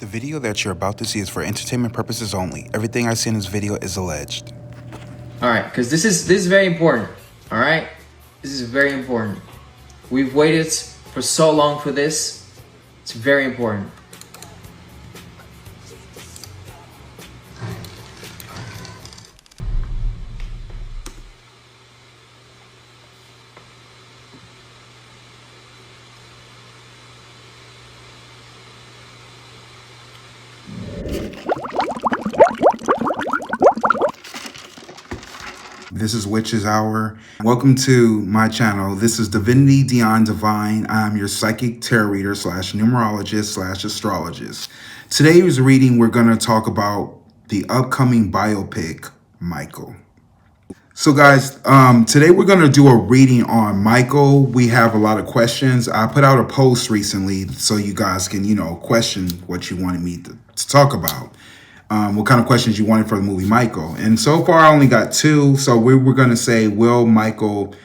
The video that you're about to see is for entertainment purposes only. Everything I see in this video is alleged. All right, because this is very important. All right, this is very important. We've waited for so long for this. It's very important. This is Witches Hour. Welcome to my channel. This is Divinity Dion Divine. I'm your psychic tarot reader / numerologist / astrologist. Today's reading, we're going to talk about the upcoming biopic, Michael. So guys, today we're going to do a reading on Michael. We have a lot of questions. I put out a post recently so you guys can, question what you wanted me to talk about. What kind of questions you wanted for the movie Michael. And so far, I only got 2. So we're going to say, will Michael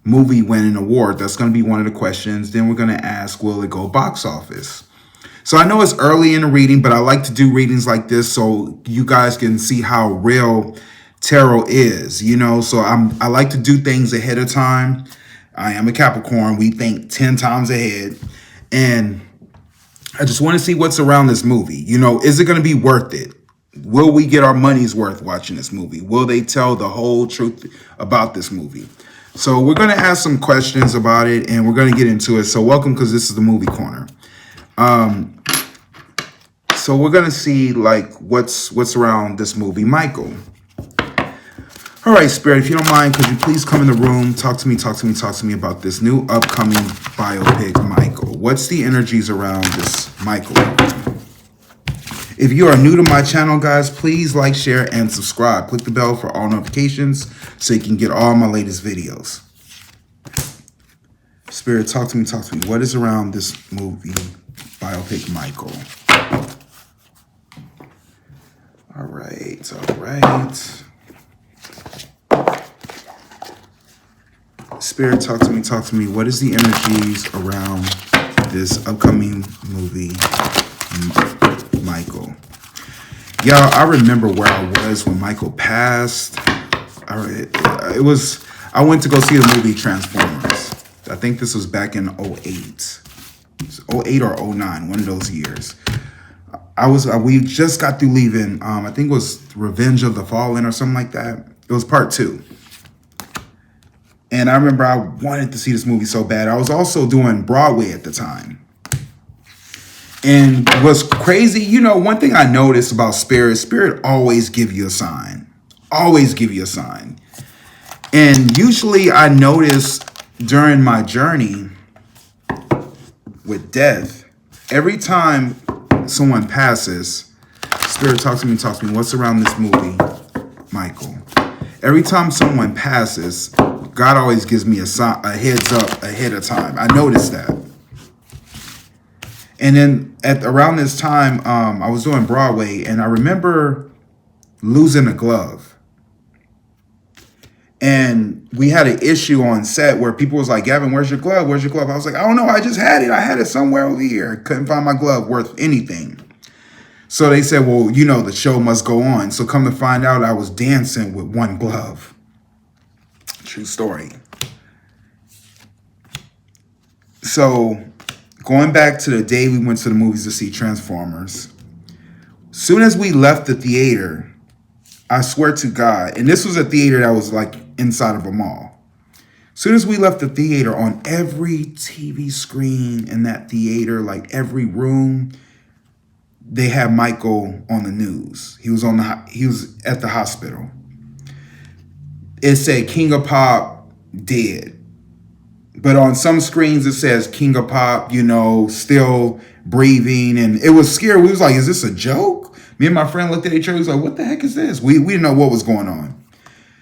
movie win an award? That's going to be one of the questions. Then we're going to ask, will it go box office? So I know it's early in the reading, but I like to do readings like this so you guys can see how real tarot is, So I like to do things ahead of time. I am a Capricorn. We think 10 times ahead. And I just want to see what's around this movie. Is it going to be worth it? Will we get our money's worth watching this movie? Will they tell the whole truth about this movie? So we're going to ask some questions about it, and we're going to get into it. So welcome, because this is the movie corner. So we're going to see what's around this movie, Michael. All right, Spirit, if you don't mind, could you please come in the room, talk to me about this new upcoming biopic, Michael. What's the energies around this Michael? If you are new to my channel, guys, please like, share, and subscribe. Click the bell for all notifications so you can get all my latest videos. Spirit, talk to me. What is around this movie, biopic, Michael? All right. Spirit, talk to me. What is the energies around this upcoming movie, Michael? Y'all, I remember where I was when Michael passed. I went to go see the movie Transformers. I think this was back in 08. 08 or 09, one of those years. We just got through leaving, I think it was Revenge of the Fallen or something like that. It was part 2. And I remember I wanted to see this movie so bad. I was also doing Broadway at the time. And what's crazy, one thing I noticed about Spirit always give you a sign. Always give you a sign. And usually I notice during my journey with death, every time someone passes, Spirit, talk to me. What's around this movie, Michael? Every time someone passes, God always gives me a heads up ahead of time. I noticed that. And then around this time, I was doing Broadway, and I remember losing a glove. And we had an issue on set where people was like, Gavin, where's your glove? I was like, I don't know. I just had it. I had it somewhere over here. Couldn't find my glove worth anything. So they said, well, the show must go on. So come to find out, I was dancing with one glove. True story. So going back to the day we went to the movies to see Transformers, soon as we left the theater, I swear to God, and this was a theater that was like inside of a mall. Soon as we left the theater, on every TV screen in that theater, like every room, they had Michael on the news. He was at the hospital. It said King of Pop dead. But on some screens, it says King of Pop, still breathing. And it was scary. We was like, is this a joke? Me and my friend looked at each other. We was like, what the heck is this? We didn't know what was going on.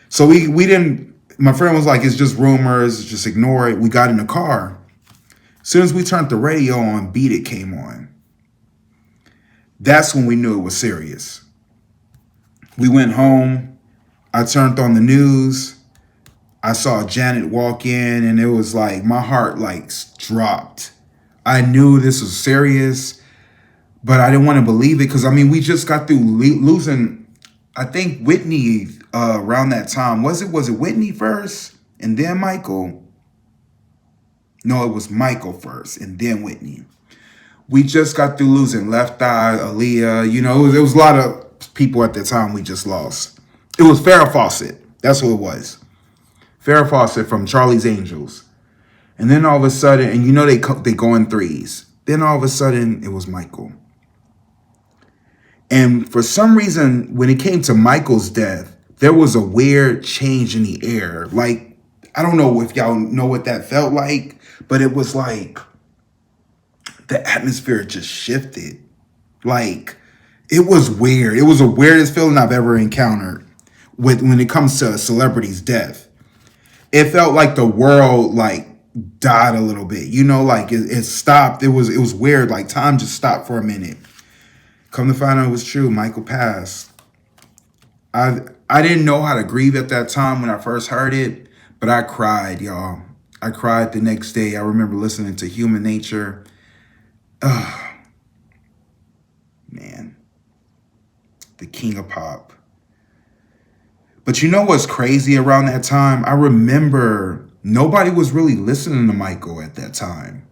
So we didn't, my friend was like, it's just rumors. Just ignore it. We got in the car. As soon as we turned the radio on, Beat It came on. That's when we knew it was serious. We went home. I turned on the news. I saw Janet walk in, and it was like my heart dropped. I knew this was serious, But I didn't want to believe it because, I mean, we just got through losing, I think, Whitney around that time. Was it Whitney first and then Michael? No, it was Michael first and then Whitney. We just got through losing Left Eye, Aaliyah. You know, there was a lot of people at the time we just lost. It was Farrah Fawcett. That's who it was. Farrah Fawcett from Charlie's Angels. And then all of a sudden, and you know they go in threes. Then all of a sudden, it was Michael. And for some reason, when it came to Michael's death, there was a weird change in the air. Like, I don't know if y'all know what that felt like, but it was like the atmosphere just shifted. Like, it was weird. It was the weirdest feeling I've ever encountered when it comes to a celebrity's death. It felt like the world like died a little bit. You know, like it stopped. It was weird. Like time just stopped for a minute. Come to find out it was true. Michael passed. I didn't know how to grieve at that time when I first heard it, but I cried, y'all. I cried the next day. I remember listening to Human Nature. Man, the king of pop. But you know what's crazy around that time? I remember nobody was really listening to Michael at that time.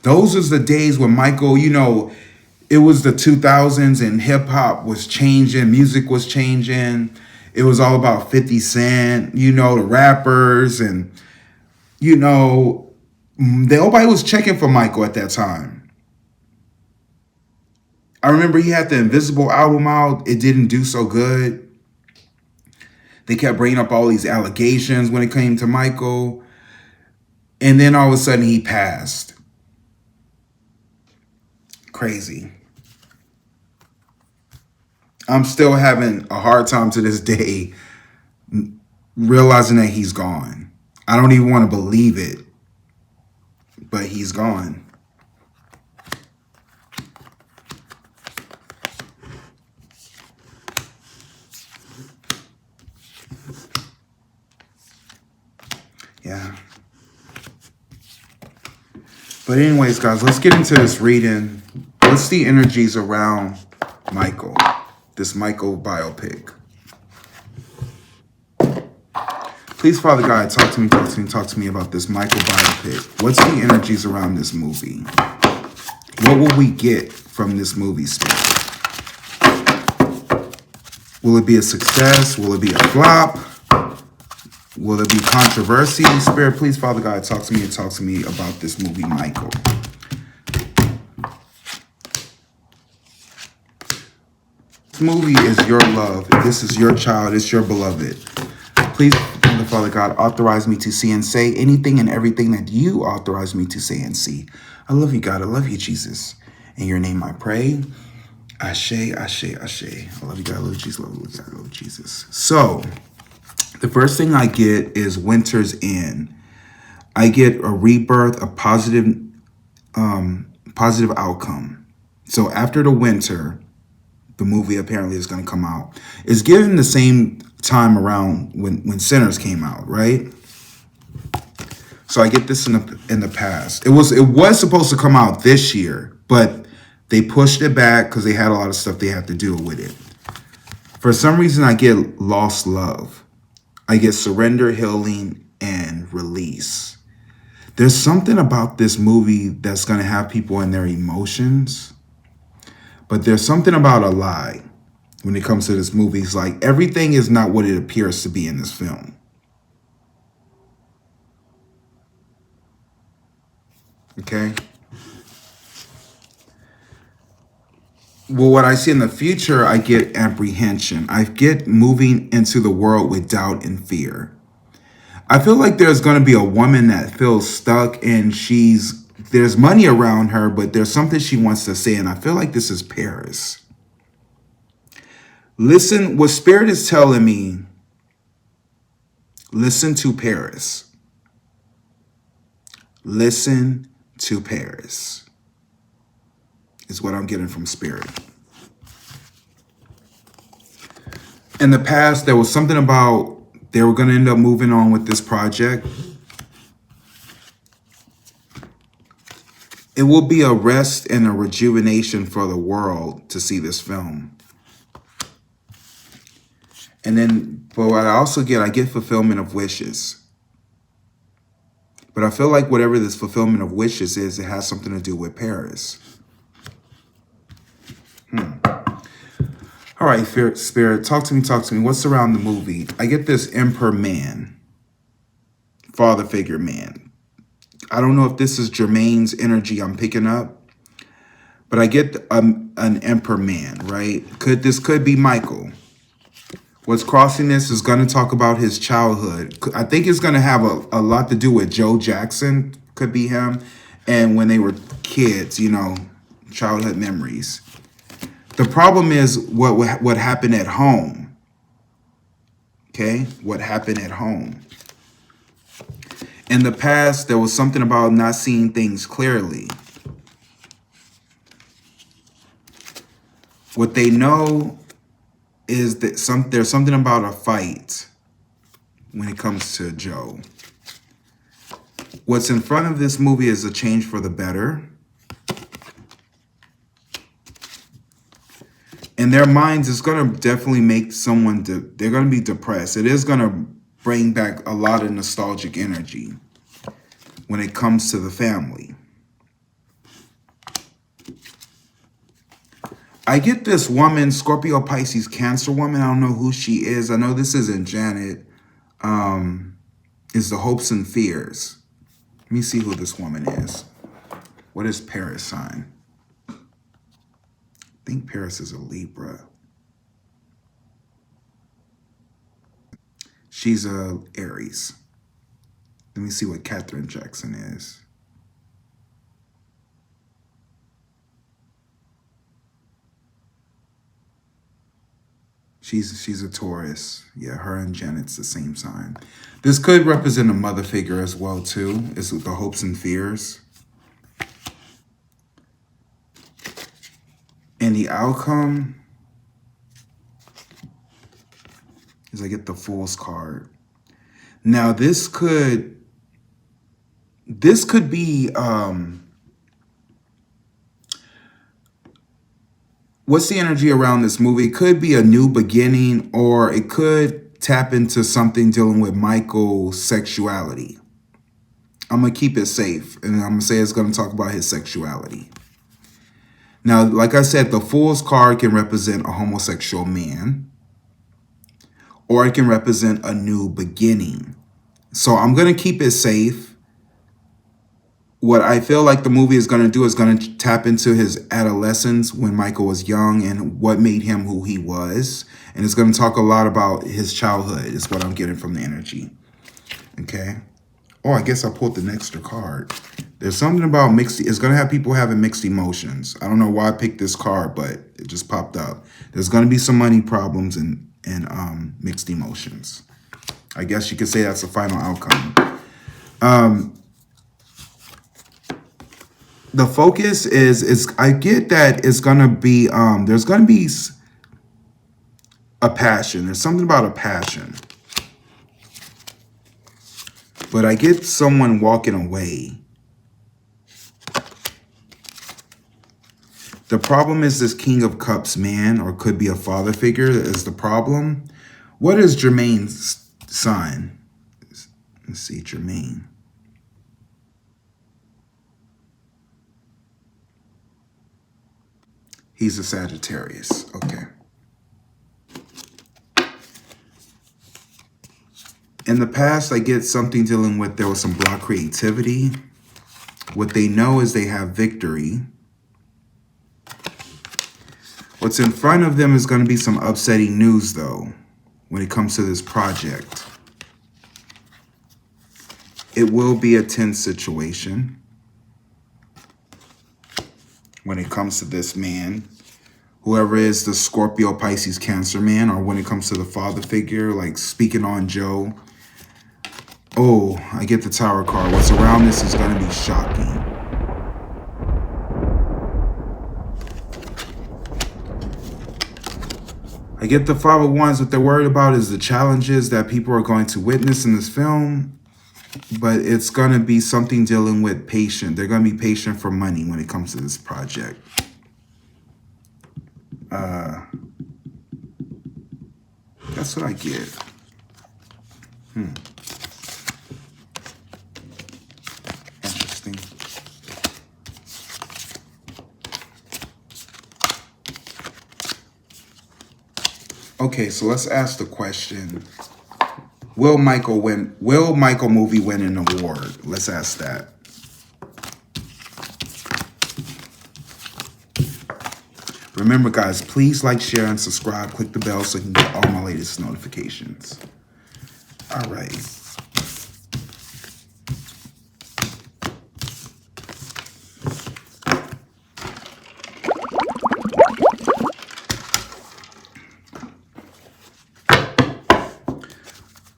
Those was the days when Michael, you know, it was the 2000s and hip hop was changing, music was changing. It was all about 50 Cent, you know, the rappers, and, you know, nobody was checking for Michael at that time. I remember he had the Invisible album out. It didn't do so good. They kept bringing up all these allegations when it came to Michael. And then all of a sudden he passed. Crazy. I'm still having a hard time to this day realizing that he's gone. I don't even want to believe it, but he's gone. Yeah. But anyways, guys, let's get into this reading. What's the energies around Michael? This Michael biopic. Please, Father God, talk to me about this Michael biopic. What's the energies around this movie? What will we get from this movie, Spirit? Will it be a success? Will it be a flop? Will there be controversy? Spirit, please, Father God, talk to me about this movie, Michael. This movie is your love. This is your child. It's your beloved. Please, Father God, authorize me to see and say anything and everything that you authorize me to say and see. I love you, God. I love you, Jesus. In your name I pray. Ashe, ashe, ashe. I love you, God. I love you, Jesus. I love you, God. I love you, Jesus. So, the first thing I get is Winter's End. I get a rebirth, a positive outcome. So after the winter, the movie apparently is going to come out. It's given the same time around when Sinners came out, right? So I get this in the past. It was supposed to come out this year, but they pushed it back because they had a lot of stuff they had to do with it. For some reason, I get lost love. I get surrender, healing, and release. There's something about this movie that's going to have people in their emotions. But there's something about a lie when it comes to this movie. It's like everything is not what it appears to be in this film. Okay? Well, what I see in the future, I get apprehension. I get moving into the world with doubt and fear. I feel like there's going to be a woman that feels stuck and there's money around her, but there's something she wants to say. And I feel like this is Paris. Listen, what Spirit is telling me, listen to Paris. Listen to Paris. Is what I'm getting from Spirit. In the past, there was something about they were going to end up moving on with this project. It will be a rest and a rejuvenation for the world to see this film. And then, but what I also get, I get fulfillment of wishes. But I feel like whatever this fulfillment of wishes is, it has something to do with Paris. All right, Spirit, talk to me, talk to me. What's around the movie? I get this emperor man, father figure man. I don't know if this is Jermaine's energy I'm picking up, but I get an emperor man, right? This could be Michael. What's crossing this is going to talk about his childhood. I think it's going to have a lot to do with Joe Jackson, could be him, and when they were kids, you know, childhood memories. The problem is what happened at home. Okay? What happened at home. In the past, there was something about not seeing things clearly. What they know is that there's something about a fight when it comes to Joe. What's in front of this movie is a change for the better. In their minds, it's going to definitely make someone, they're going to be depressed. It is going to bring back a lot of nostalgic energy when it comes to the family. I get this woman, Scorpio, Pisces, Cancer woman. I don't know who she is. I know this isn't Janet. It's the hopes and fears. Let me see who this woman is. What is Paris sign? I think Paris is a Libra. She's a Aries. Let me see what Catherine Jackson is. She's a Taurus. Yeah, her and Janet's the same sign. This could represent a mother figure as well, too. It's the hopes and fears. And the outcome is I get the Fool's card. Now, this could be, what's the energy around this movie? It could be a new beginning, or it could tap into something dealing with Michael's sexuality. I'm going to keep it safe, and I'm going to say it's going to talk about his sexuality. Now, like I said, the Fool's card can represent a homosexual man, or it can represent a new beginning. So I'm going to keep it safe. What I feel like the movie is going to do is going to tap into his adolescence when Michael was young and what made him who he was. And it's going to talk a lot about his childhood is what I'm getting from the energy. Okay. Oh, I guess I pulled the extra card. There's something about mixed. It's going to have people having mixed emotions. I don't know why I picked this card, but it just popped up. There's going to be some money problems and mixed emotions. I guess you could say that's the final outcome. The focus is I get that it's going to be, there's going to be a passion. There's something about a passion. But I get someone walking away. The problem is this King of Cups man, or could be a father figure, is the problem. What is Jermaine's sign? Let's see, Jermaine. He's a Sagittarius. Okay. In the past, I get something dealing with there was some block creativity. What they know is they have victory. What's in front of them is going to be some upsetting news, though, when it comes to this project. It will be a tense situation when it comes to this man, whoever is the Scorpio, Pisces, Cancer man, or when it comes to the father figure, like speaking on Joe. Oh, I get the Tower card. What's around this is going to be shocking. I get the Five of Wands. What they're worried about is the challenges that people are going to witness in this film. but it's going to be something dealing with patient. They're going to be patient for money when it comes to this project. That's what I get. Interesting. Okay, so let's ask the question. Will Michael movie win an award? Let's ask that. Remember, guys, please like, share, and subscribe. Click the bell so you can get all my latest notifications. All right.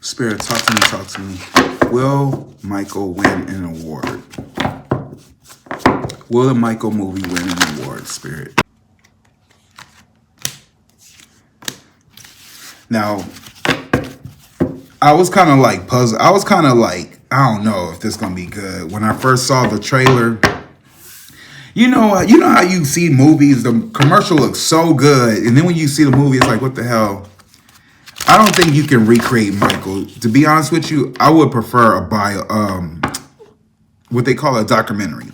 Spirit, talk to me. Will Michael win an award? Will the Michael movie win an award, Spirit? Now, I was kind of like puzzled. I was kind of like, I don't know if this is going to be good. When I first saw the trailer, you know how you see movies, the commercial looks so good. And then when you see the movie, it's like, what the hell? I don't think you can recreate Michael. To be honest with you, I would prefer what they call a documentary.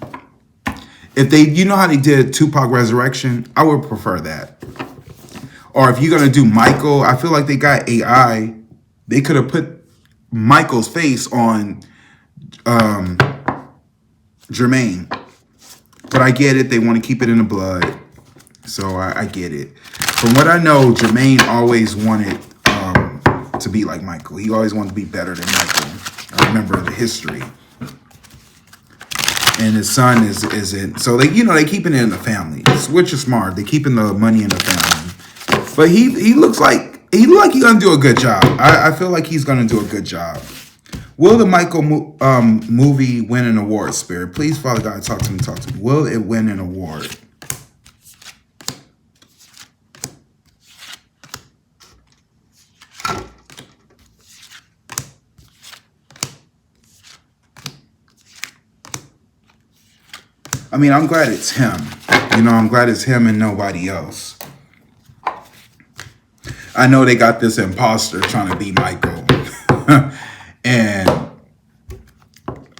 If you know how they did Tupac Resurrection, I would prefer that. Or if you're going to do Michael, I feel like they got AI. They could have put Michael's face on Jermaine. But I get it. They want to keep it in the blood. So I get it. From what I know, Jermaine always wanted to be like Michael. He always wanted to be better than Michael. I remember the history. And his son isn't. So they keeping it in the family, which is smart. They keeping the money in the family. But he looks like he's gonna do a good job. I feel like he's gonna do a good job. Will the Michael movie win an award, Spirit? Please, Father God, talk to me. Will it win an award? I mean, I'm glad it's him. I'm glad it's him and nobody else. I know they got this imposter trying to be Michael. And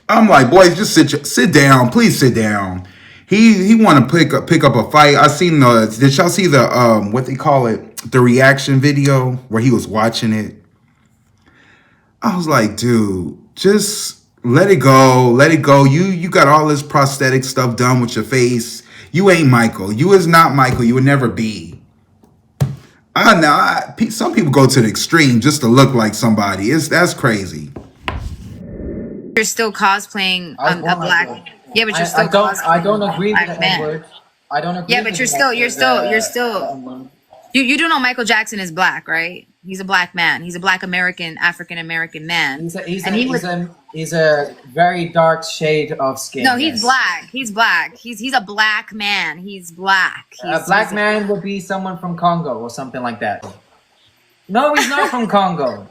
I'm like, boys, just sit down. Please sit down. He want to pick up a fight. I seen did y'all see the, what they call it? The reaction video where he was watching it. I was like, dude, just let it go. Let it go. You got all this prosthetic stuff done with your face. You ain't Michael. You is not Michael. You would never be. Some people go to the extreme just to look like somebody. That's crazy. You're still cosplaying a black. Yeah, but you're still. I don't agree with that word. I don't agree. Yeah, but you're still. You do know Michael Jackson is black, right? He's a black man. He's a black African American man. He's a very dark shade of skin. No, he's black. He's black. He's a black man. He's black. A black man would be someone from Congo or something like that. No, he's not from Congo.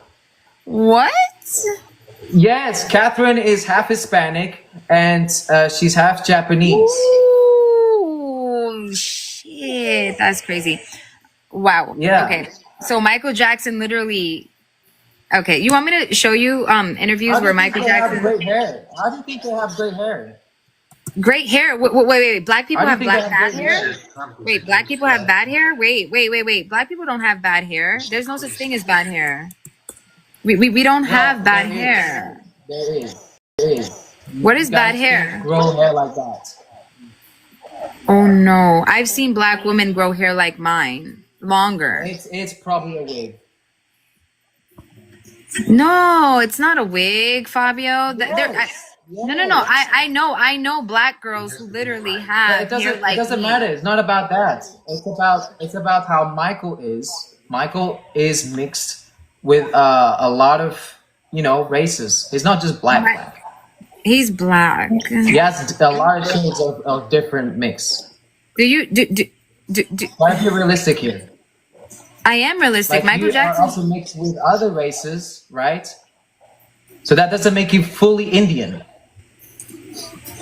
What? Yes, Catherine is half Hispanic and she's half Japanese. Ooh, shit. That's crazy. Wow. Yeah. Okay. So Michael Jackson literally. Okay, you want me to show you interviews where Michael Jackson? Great hair. How do you think they have great hair? Great hair. Wait. Black people have bad hair. Wait, black people have bad hair. Wait. Black people don't have bad hair. There's no such thing as bad hair. We don't have bad hair. There is. What is bad hair? Grow hair like that. Oh no, I've seen black women grow hair like mine. Longer. It's probably a wig. No, it's not a wig, Fabio. No. I know black girls who literally have hair like it doesn't me. matter. It's not about that. It's about how Michael is. Michael is mixed with a lot of races. He's not just black. He's black. He has a lot of shades of different mix. Do Why be realistic here? I am realistic. Like Michael Jackson are also mixed with other races, right? So that doesn't make you fully Indian.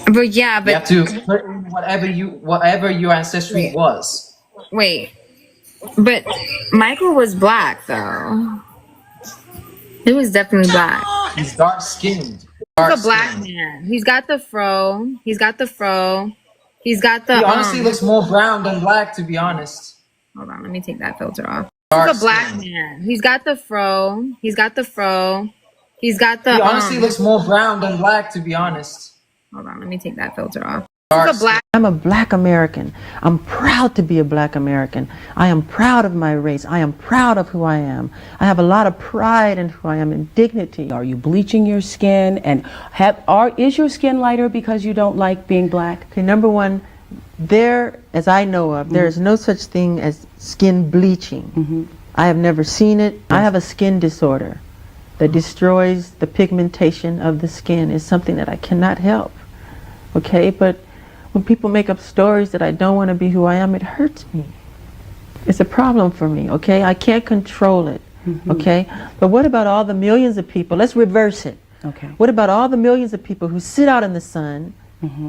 But yeah, You but have to put in whatever your ancestry wait, was. wait. But Michael was black though. He was definitely black. He's dark skinned. He's a black man. He's got the fro. He's got the fro. He's got the He honestly looks more brown than black, to be honest. Hold on, let me take that filter off. He's a black man. He's got the fro. He's got the fro. He's got the He honestly looks more brown than black, to be honest. Hold on, let me take that filter off. He's a black. I'm a black American. I'm proud to be a black American. I am proud of my race. I am proud of who I am. I have a lot of pride in who I am and dignity. Are you bleaching your skin? And is your skin lighter because you don't like being black? Okay, number one, as I know of, there is no such thing as skin bleaching. I have never seen it. I have a skin disorder that destroys the pigmentation of the skin. It's something that I cannot help. Okay, but when people make up stories that I don't want to be who I am, it hurts me. It's a problem for me, okay? I can't control it, okay? But what about all the millions of people? Let's reverse it. Okay. What about all the millions of people who sit out in the sun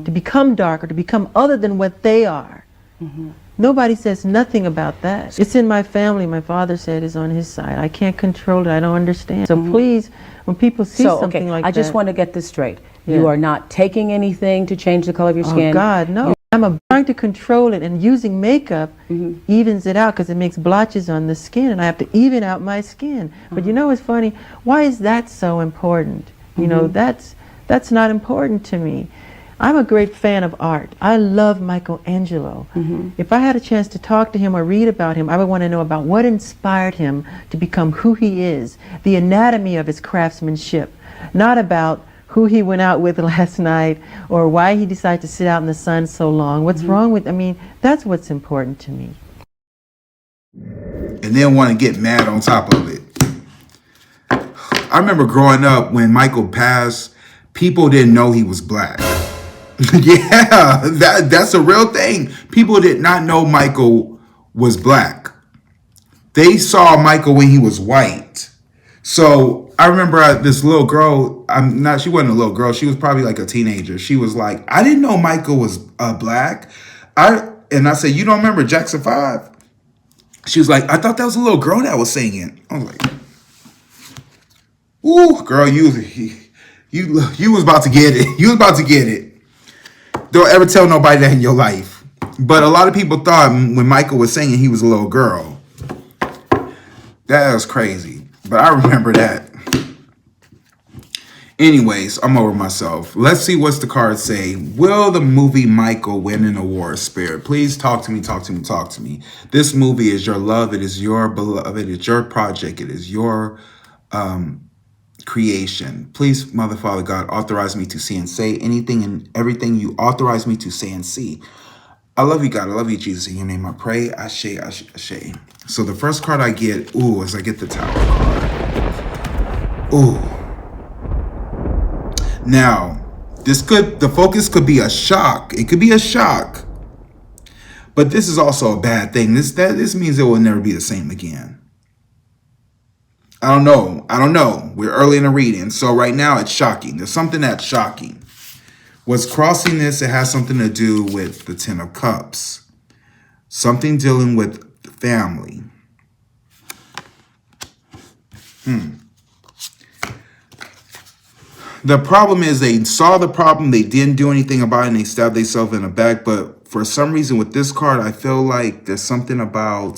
to become darker, to become other than what they are? Nobody says nothing about that. It's in my family. My father said it's on his side. I can't control it. I don't understand. So please, when people see something like that. I just want to get this straight. Yeah. You are not taking anything to change the color of your skin. Oh God, no. I'm trying to control it, and using makeup evens it out because it makes blotches on the skin, and I have to even out my skin. But you know what's funny? Why is that so important? You know, that's not important to me. I'm a great fan of art. I love Michelangelo. If I had a chance to talk to him or read about him, I would want to know about what inspired him to become who he is, the anatomy of his craftsmanship, not about who he went out with last night or why he decided to sit out in the sun so long. What's wrong with, I mean, that's what's important to me. And then want to get mad on top of it. I remember growing up when Michael passed, people didn't know he was black. Yeah, that's a real thing. People did not know Michael was black. They saw Michael when he was white. So I remember this little girl, she wasn't a little girl. She was probably like a teenager. She was like, I didn't know Michael was black. And I said, you don't remember Jackson 5? She was like, I thought that was a little girl that was singing. I was like, ooh, girl, you was about to get it. You was about to get it. Don't ever tell nobody that in your life. But a lot of people thought when Michael was singing, he was a little girl. That was crazy. But I remember that. Anyways, I'm over myself. Let's see what's the cards say. Will the movie Michael win an award, Spirit? Please talk to me, talk to me, talk to me. This movie is your love. It is your beloved. It's your project. It is your creation. Please, Mother, Father, God, authorize me to see and say anything and everything you authorize me to say and see. I love you, God. I love you, Jesus. In your name I pray. Ashe, ashe, ashe. So the first card I get, is I get the Tower card. Ooh. Now, the focus could be a shock. It could be a shock. But this is also a bad thing. This means it will never be the same again. I don't know. We're early in the reading. So right now it's shocking. There's something that's shocking. What's crossing this, it has something to do with the Ten of Cups. Something dealing with family. The problem is they saw the problem, they didn't do anything about it, and they stabbed themselves in the back. But for some reason with this card, I feel like there's something about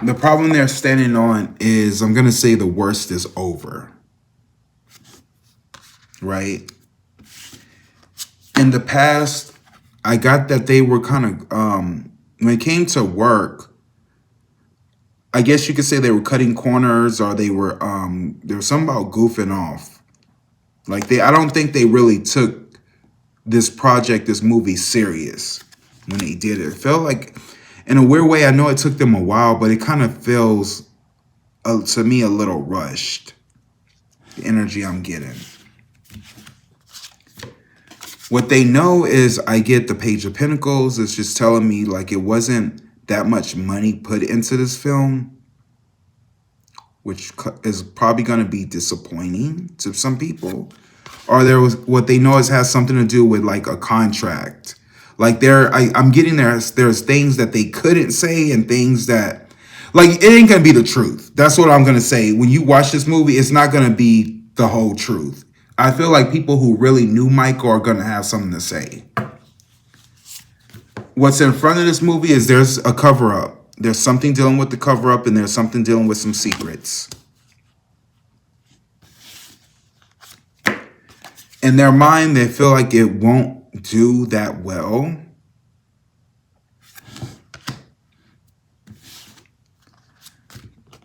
the problem they're standing on is, I'm going to say the worst is over. Right? In the past, I got that they were kind of, when it came to work, I guess you could say they were cutting corners, or there was something about goofing off. Like I don't think they really took this project, this movie serious when they did it. It felt like, in a weird way, I know it took them a while, but it kind of feels to me a little rushed. The energy I'm getting. What they know is I get the Page of Pentacles. It's just telling me like it wasn't that much money put into this film, which is probably going to be disappointing to some people. Or there was what they know is has something to do with like a contract. Like I'm getting there's things that they couldn't say and things that like it ain't gonna be the truth. That's what I'm gonna say. When you watch this movie, it's not gonna be the whole truth. I feel like people who really knew Michael are gonna have something to say. What's in front of this movie is there's a cover-up. There's something dealing with the cover-up and there's something dealing with some secrets. In their mind, they feel like it won't do that well.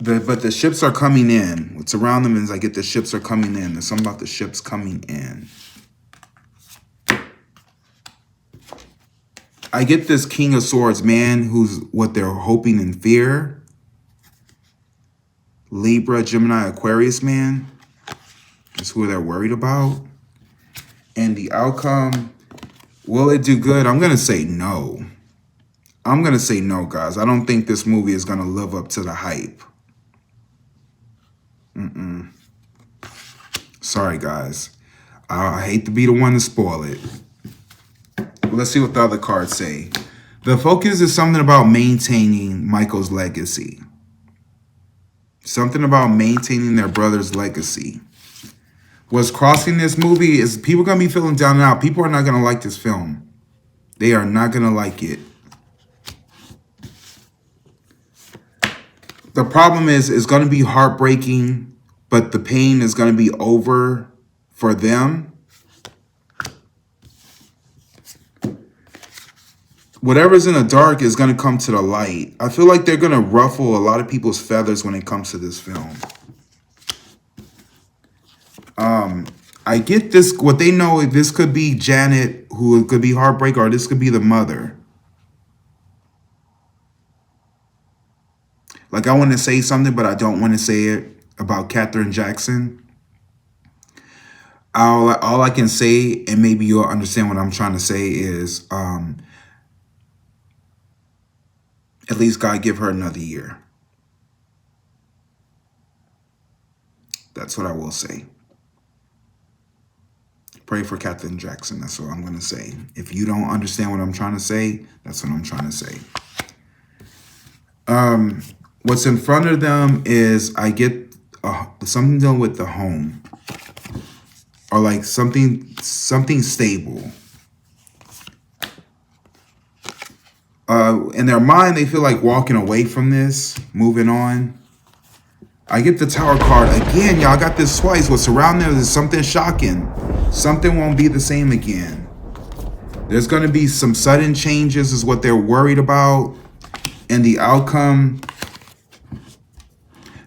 But the ships are coming in. What's around them is I get the ships are coming in. There's something about the ships coming in. I get this King of Swords man who's what they're hoping and fear. Libra, Gemini, Aquarius man is who they're worried about. And the outcome, will it do good? I'm going to say no. I'm going to say no, guys. I don't think this movie is going to live up to the hype. Sorry, guys. I hate to be the one to spoil it. Let's see what the other cards say. The focus is something about maintaining Michael's legacy. Something about maintaining their brother's legacy. What's crossing this movie is people are going to be feeling down and out. People are not going to like this film. They are not going to like it. The problem is it's going to be heartbreaking, but the pain is going to be over for them. Whatever's in the dark is going to come to the light. I feel like they're going to ruffle a lot of people's feathers when it comes to this film. I get this, what they know, this could be Janet, who could be heartbreak, or this could be the mother. Like, I want to say something, but I don't want to say it about Katherine Jackson. All I can say, and maybe you'll understand what I'm trying to say, is at least God give her another year. That's what I will say. Pray for Katherine Jackson. That's what I'm going to say. If you don't understand what I'm trying to say, that's what I'm trying to say. What's in front of them is I get something dealing with the home. Or like something stable. In their mind, they feel like walking away from this, moving on. I get the Tower card again, y'all. Got this twice. What's around there is something shocking. Something won't be the same again. There's going to be some sudden changes is what they're worried about. And the outcome,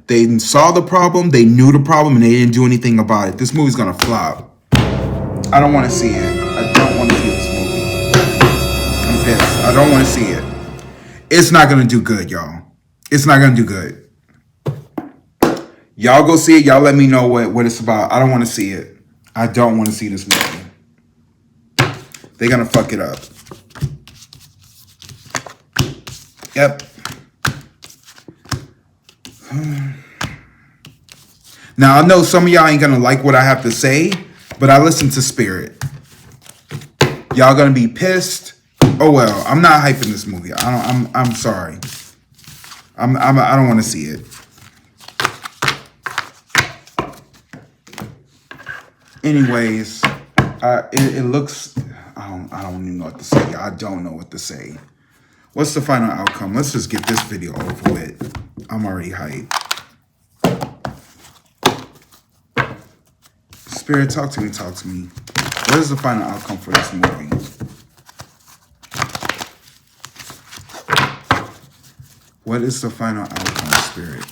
they saw the problem, they knew the problem, and they didn't do anything about it. This movie's going to flop. I don't want to see it. I don't want to see this movie. I'm pissed. I don't want to see it. It's not going to do good, y'all. It's not going to do good. Y'all go see it. Y'all let me know what it's about. I don't want to see it. I don't want to see this movie. They're going to fuck it up. Yep. Now, I know some of y'all ain't going to like what I have to say, but I listen to Spirit. Y'all going to be pissed. Oh, well, I'm not hyping this movie. I'm sorry. I don't want to see it. Anyways, it looks, I don't even know what to say. I don't know what to say. What's the final outcome? Let's just get this video over with. I'm already hyped. Spirit, talk to me, talk to me. What is the final outcome for this movie? What is the final outcome, Spirit?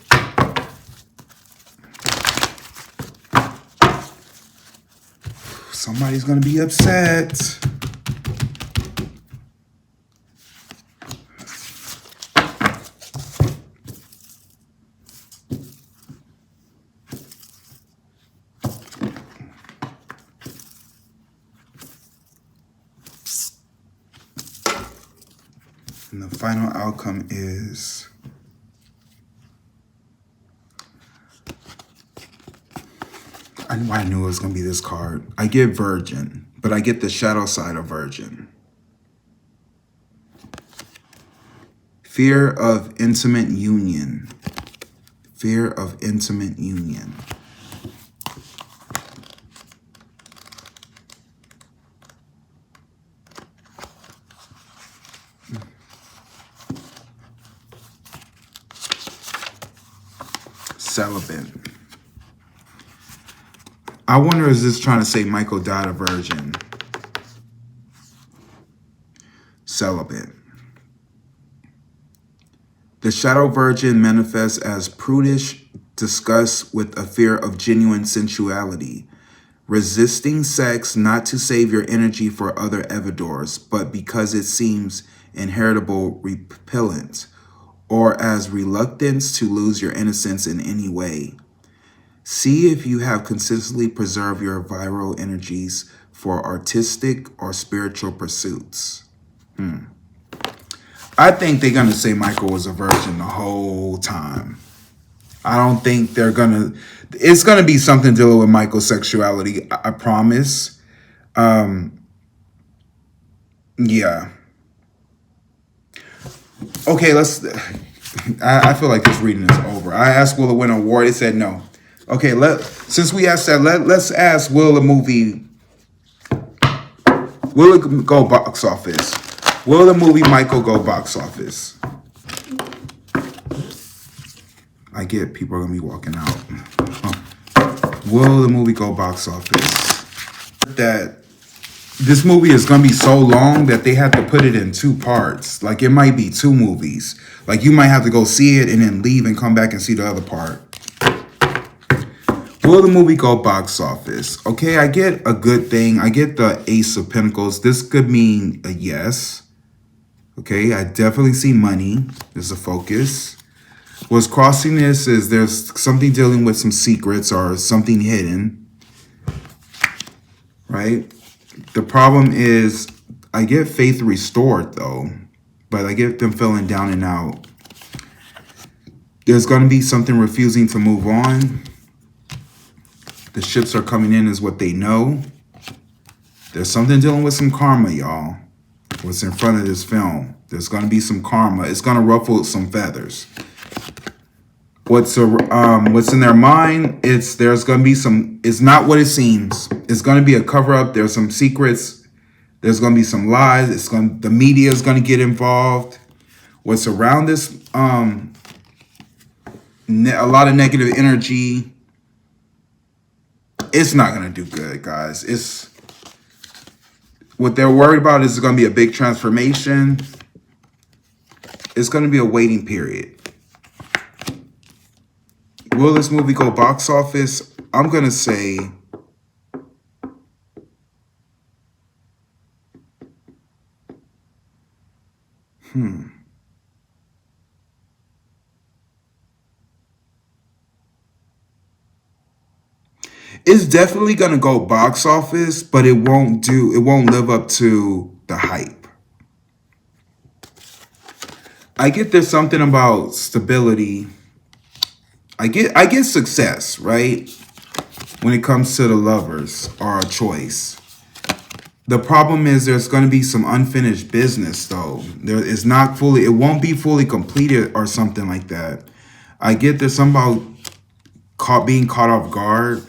Somebody's going to be upset. final outcome is... I knew it was going to be this card. I get Virgin, but I get the shadow side of Virgin. Fear of intimate union. Fear of intimate union. Celibate. I wonder, is this trying to say Michael died a virgin? Celibate. The shadow virgin manifests as prudish disgust with a fear of genuine sensuality, resisting sex not to save your energy for other evidors, but because it seems inheritable repellent, or as reluctance to lose your innocence in any way. See if you have consistently preserved your viral energies for artistic or spiritual pursuits. I think they're going to say Michael was a virgin the whole time. I don't think they're going to... It's going to be something dealing with Michael's sexuality, I promise. Yeah. Okay, let's... I feel like this reading is over. I asked, will it win an award? It said no. Okay, since we asked that, let's ask, will the movie... Will it go box office? Will the movie Michael go box office? I get people are going to be walking out. Will the movie go box office? That this movie is going to be so long that they have to put it in 2 parts. Like, it might be 2 movies. Like, you might have to go see it and then leave and come back and see the other part. Will the movie go box office? Okay, I get a good thing. I get the Ace of Pentacles. This could mean a yes. Okay, I definitely see money. There's a focus. What's crossing this is there's something dealing with some secrets or something hidden. Right? The problem is I get faith restored though. But I get them feeling down and out. There's going to be something refusing to move on. The ships are coming in is what they know. There's something dealing with some karma, y'all. What's in front of this film. There's going to be some karma. It's going to ruffle some feathers. What's in their mind? There's going to be some. It's not what it seems. It's going to be a cover up. There's some secrets. There's going to be some lies. The media is going to get involved. What's around this? A lot of negative energy. It's not going to do good, guys. What they're worried about is going to be a big transformation. It's going to be a waiting period. Will this movie go box office? I'm going to say... It's definitely going to go box office, but it won't live up to the hype. I get there's something about stability. I get success, right? When it comes to the lovers or a choice. The problem is there's going to be some unfinished business though. It won't be fully completed or something like that. I get there's something about being caught off guard.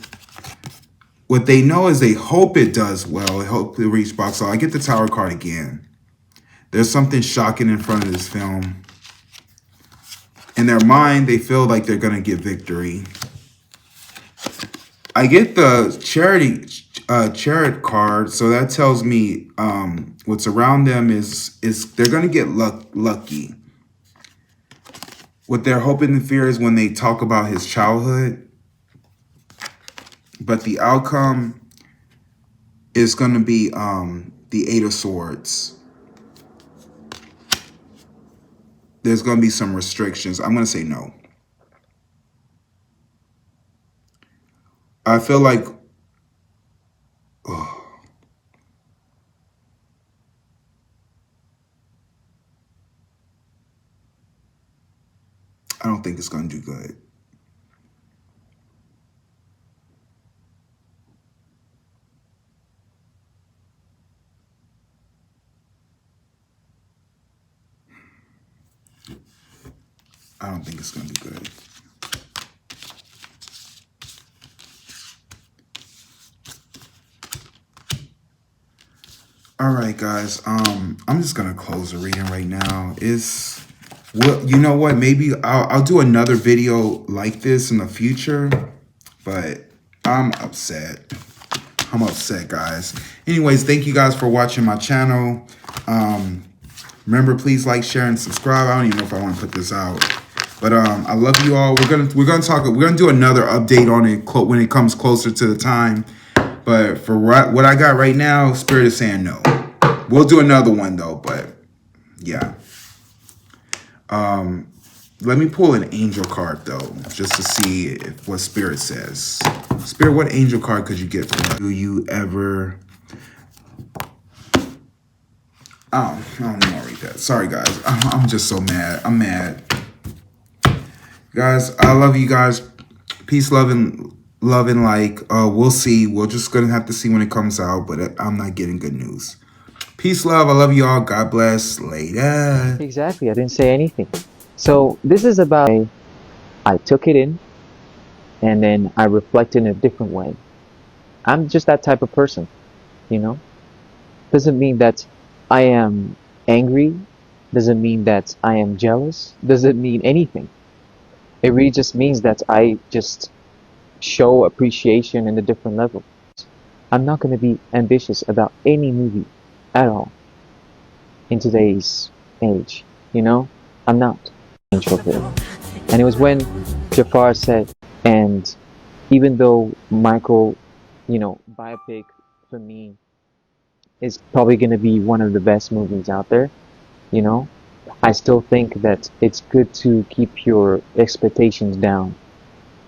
What they know is they hope it does well. They hope it reach box office. I get the Tower card again. There's something shocking in front of this film. In their mind, they feel like they're going to get victory. I get the chariot card. So that tells me what's around them is they're going to get lucky. What they're hoping and fear is when they talk about his childhood. But the outcome is going to be the 8 of Swords. There's going to be some restrictions. I'm going to say no. I feel like... I don't think it's going to do good. I don't think it's going to do good. All right, guys. I'm just gonna close the reading right now. You know what? Maybe I'll do another video like this in the future, but I'm upset. I'm upset, guys. Anyways, thank you guys for watching my channel. Remember, please like, share, and subscribe. I don't even know if I want to put this out, but I love you all. We're gonna do another update on it when it comes closer to the time. But for what I got right now, Spirit is saying no. We'll do another one though, but yeah. Let me pull an angel card though, just to see what Spirit says. Spirit, what angel card could you get for me? Do you ever... Oh, I don't even want to read that. Sorry, guys. I'm just so mad. I'm mad. Guys, I love you guys. Peace, love, and light. We'll see. We're just going to have to see when it comes out, but I'm not getting good news. Peace, love. I love you all. God bless. Later. Exactly. I didn't say anything. So this is about I took it in and then I reflected in a different way. I'm just that type of person, you know? Doesn't mean that I am angry. Doesn't mean that I am jealous. Doesn't mean anything. It really just means that I just show appreciation in a different level. I'm not going to be ambitious about any movie at all in today's age, you know? I'm not. And it was when Jafar said, and even though Michael, you know, Biopic for me is probably going to be one of the best movies out there, you know, I still think that it's good to keep your expectations down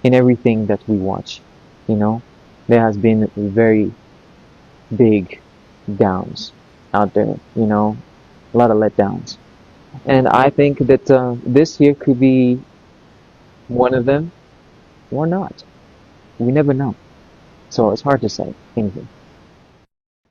in everything that we watch, you know. There has been very big downs out there, you know, a lot of letdowns. And I think that this year could be one of them or not. We never know. So it's hard to say anything.